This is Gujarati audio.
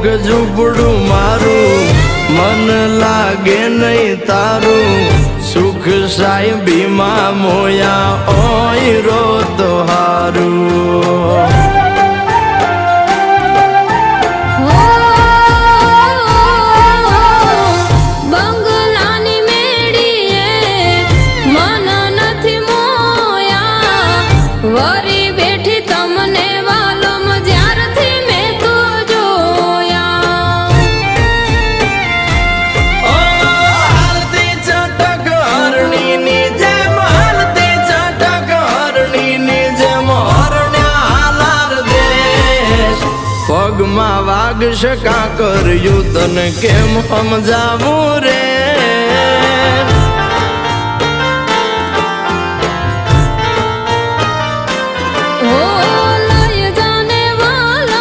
કોક ઝૂંપડું મારું મન લાગે નહીં તારું સુખ સાહેબીમાં મોયા ઓય રો તો હારું વરી બેઠી તમને વાલમ જ્યારથી મેં તો જોયા હાલતી ચટક હરણીની જેમ હાલતી ચટક હરણીની જેમ હરણ્યા હાલાર દેશ પગમાં વાગશે કાં કર્યું તને કેમ સમજાવું રે